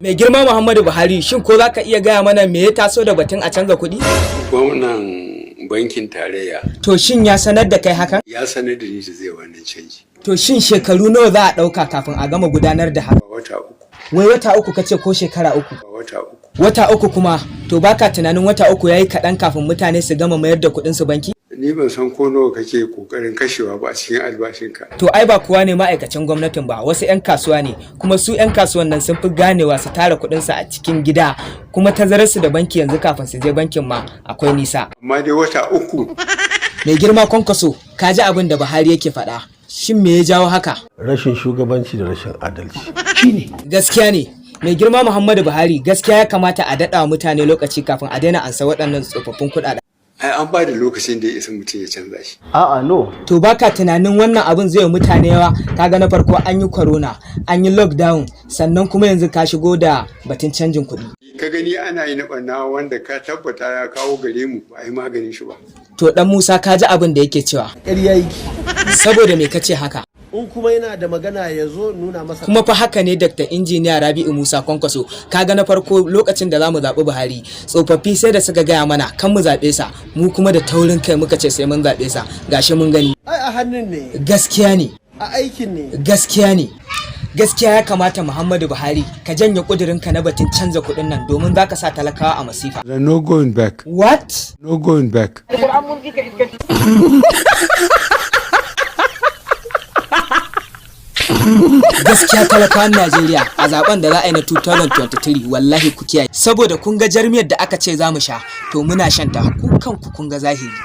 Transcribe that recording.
Mai girma Muhammadu Buhari, shin ko za ka iya gaya mana me ya taso da batun a canza kuɗi? Gwamnan bankin tarayya. To shin ya sanar da kai hakan? Ya sanar da ni da zai wannan canji. To shin shekaru nawa za a ɗauka kafin a gama gudanar da haka? Wata uku. Wai wata uku kace ko shekara uku? Wata uku. Wata uku kuma, to baka tunanin wata uku yayi kaɗan kafin mutane su gama mayar da kuɗin su banki? Ni ban san ko nawa kake kokarin kashewa ba a cikin albashinka. To ai ba kowa ne ma'aikacin gwamnatin ba, wasu 'yan kasuwa ne, kuma su 'yan kasuwan nan sun fi ganewa su tara kuɗinsu a cikin gida, kuma tazararsu da banki yanzu kafin su je bankin ma akwai nisa. Amma dai wata uku. Mai girma Kwankwaso, ka ji abin da Buhari yake faɗa. Shin me ya jawo haka? Rashin shugabanci da rashin adalci. Shine. Gaskiya ne. Mai girma Muhammadu Buhari, gaskiya ya kamata a daɗa wa mutane lokaci kafin a daina ansa waɗannan tsofaffin kuɗaɗen. Ai an ba da lokacin da ya isa mutum ya canza shi. A'a no. To baka tunanin wannan abin zai wa mutane yawa? Kaga na farko an yi corona, an yi lockdown, sannan kuma yanzu ka shigo da batun canjin kuɗi. Ka gani ana yi na ɓanna wanda ka tabbata ya kawo gare mu ba a yi maganin shi ba. To dan Musa, ka ji abin da yake cewa. Ƙarya yake. Saboda me kace haka? In kuma yana da magana ya zo nuna masa. Kuma fa haka ne Dr. Injiniya Rabi'u Musa Kwankwaso. Kaga na farko lokacin da zamu zaɓi Buhari, tsofaffi sai da suka gaya mana kan mu zaɓe sa, mu kuma da taurin kai muka ce sai mun zaɓe sa. Gashi mun gani. Ai a hannun ne. Gaskiya ne. A aikin ne. Gaskiya ne. Gaskiya ya kamata Muhammadu Buhari ka janye kudirinka na batun canza kuɗin nan domin za ka sa talakawa a masifa. No going back. What? No going back. Gaskiya talakawan Najeriya a zaben da za a yi na 2023 wallahi ku kiyaye, saboda kun ga jarmiyar da aka ce za mu sha, to muna shan ta, ku kanku kun ga zahiri.